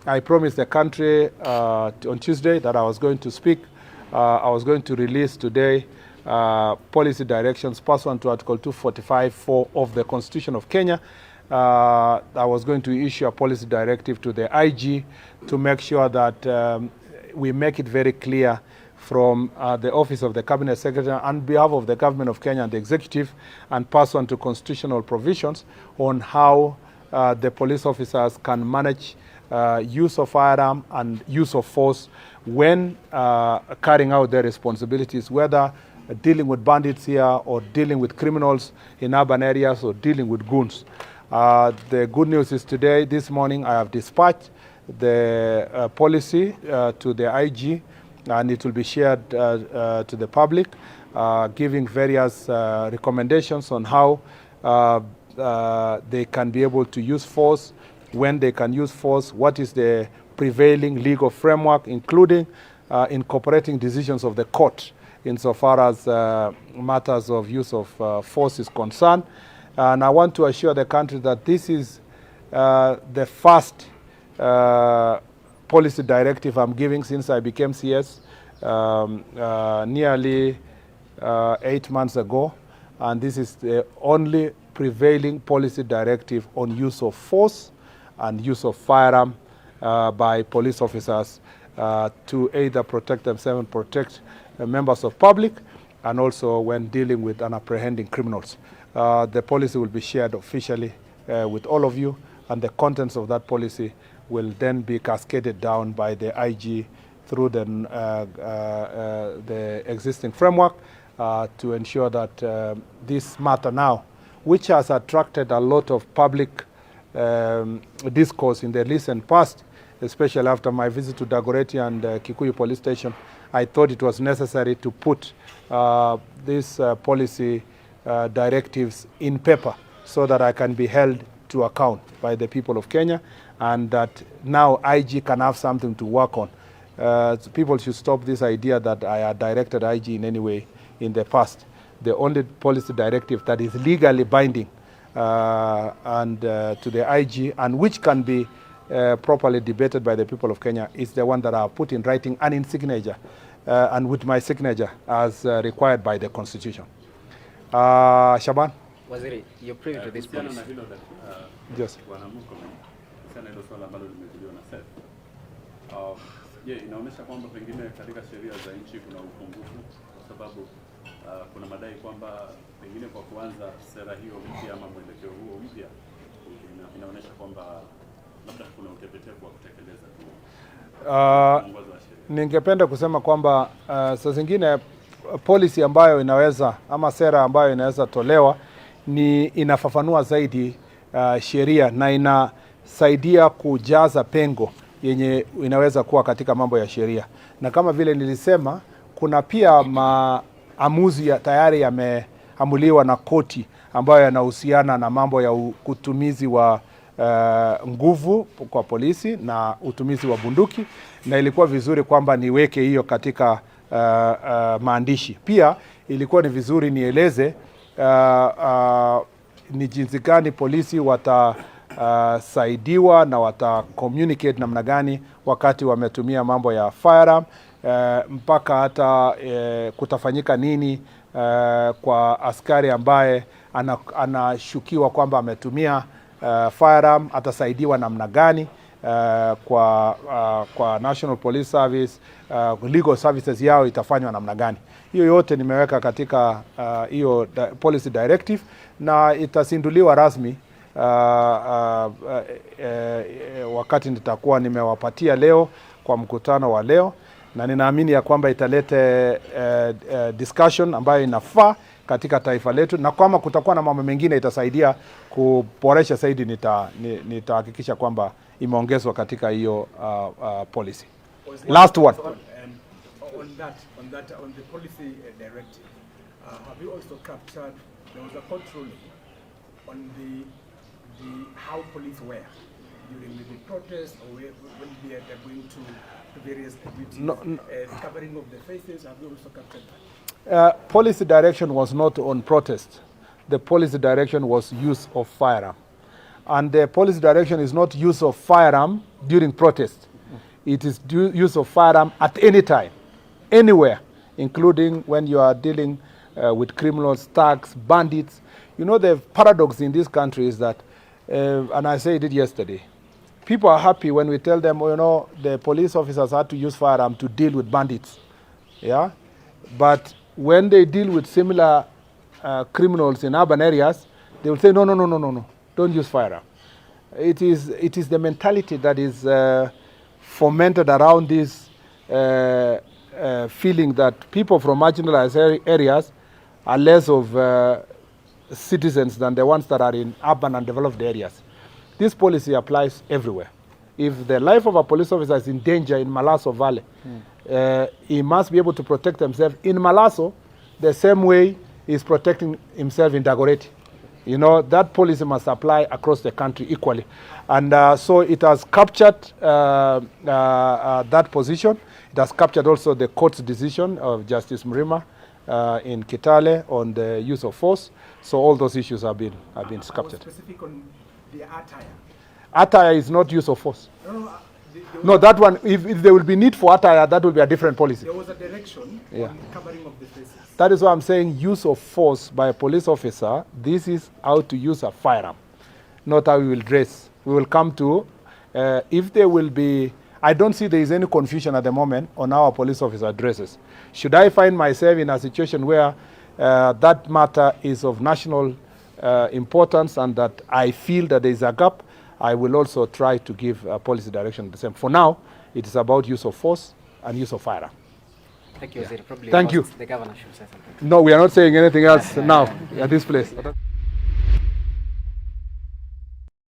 I promised the country on Tuesday that I was going to speak. I was going to release today policy directions pursuant to Article 245(4) of the Constitution of Kenya. I was going to issue a policy directive to the IG to make sure that we make it very clear from the Office of the Cabinet Secretary on behalf of the Government of Kenya and the Executive, and pursuant to constitutional provisions on how the police officers can manage use of firearm and use of force when carrying out their responsibilities, whether dealing with bandits here or dealing with criminals in urban areas or dealing with goons. The good news is today, this morning, I have dispatched the policy to the IG, and it will be shared to the public, giving various recommendations on how they can be able to use force, when they can use force, what is the prevailing legal framework, including incorporating decisions of the court insofar as matters of use of force is concerned. And I want to assure the country that this is the first policy directive I'm giving since I became CS nearly 8 months ago, and this is the only prevailing policy directive on use of force and use of firearm by police officers to either protect themselves and protect members of public, and also when dealing with and apprehending criminals. The policy will be shared officially with all of you, and the contents of that policy will then be cascaded down by the IG through the existing framework to ensure that this matter now, which has attracted a lot of public discourse in the recent past, especially after my visit to Dagoretti and Kikuyu police station, I thought it was necessary to put these policy directives in paper so that I can be held to account by the people of Kenya, and that now IG can have something to work on. People should stop this idea that I had directed IG in any way in the past. The only policy directive that is legally binding and to the IG, and which can be properly debated by the people of Kenya, is the one that I have put in writing and in signature, and with my signature as required by the Constitution. Shaban? Waziri, you're privy to this policy. Yes. Je, inaonyesha kwamba pengine katika sheria za nchi kuna upungufu kwa sababu kuna madai kwamba pengine kwa kuanza sera hiyo mpya ama mwelekeo huo mpya inaonyesha kwamba labda kuna utepetevu wa kutekeleza mwongozo wa sheria. Ningependa kusema kwamba saa zingine policy ambayo inaweza ama sera ambayo inaweza tolewa ni inafafanua zaidi sheria na inasaidia kujaza pengo yenye inaweza kuwa katika mambo ya sheria. Na kama vile nilisema, kuna pia maamuzi tayari yameamuliwa na koti ambayo yanahusiana na mambo ya utumizi wa nguvu kwa polisi na utumizi wa bunduki, na ilikuwa vizuri kwamba niweke hiyo katika maandishi. Pia ilikuwa ni vizuri nieleze ni jinsi gani polisi watasaidiwa na wata-communicate namna gani wakati wametumia mambo ya firearm, mpaka hata kutafanyika nini kwa askari ambaye anashukiwa kwamba ametumia firearm, atasaidiwa namna gani kwa National Police Service, legal services yao itafanywa namna gani. Hiyo yote nimeweka katika hiyo policy directive, na itazinduliwa rasmi wakati nitakuwa nimewapatia leo kwa mkutano wa leo, na ninaamini ya kwamba italete discussion ambayo inafaa katika taifa letu, na kama kutakuwa na mambo mengine itasaidia kuboresha zaidi, nitahakikisha kwamba imeongezwa katika hiyo policy. Last one. On the policy directive, have you also captured, there was a control on the how police wear during the protest, or when they are going to various duties, covering of the faces? Have you also captured that? Policy direction was not on protest. The policy direction was use of firearm. And the policy direction is not use of firearm during protest. It is use of firearm at any time, anywhere, including when you are dealing with criminals, thugs, bandits. You know, the paradox in this country is that, and I said it yesterday, people are happy when we tell them, you know, the police officers had to use firearm to deal with bandits. Yeah? But when they deal with similar criminals in urban areas, they will say, no, don't use firearm. It is the mentality that is fomented around this feeling that people from marginalized areas are less of citizens than the ones that are in urban and developed areas. This policy applies everywhere. If the life of a police officer is in danger in Malaso Valley, he must be able to protect himself in Malaso the same way he's protecting himself in Dagoretti. You know, that policy must apply across the country equally. And so it has captured that position. It has captured also the court's decision of Justice Mrima in Kitale on the use of force. So all those issues have been captured. I was specific on the attire. Attire is not use of force. No, that one, if there will be need for attire, that will be a different policy. There was a direction on covering of the faces. That is why I'm saying use of force by a police officer. This is how to use a firearm, not how we will dress. We will come to, if there will be, I don't see there is any confusion at the moment on how a police officer dresses. Should I find myself in a situation where that matter is of national importance and that I feel that there is a gap, I will also try to give a policy direction the same. For now, it is about use of force and use of firearm. Thank you, Waziri. Probably Thank you. the governor should say something. No, we are not saying anything else now at this place.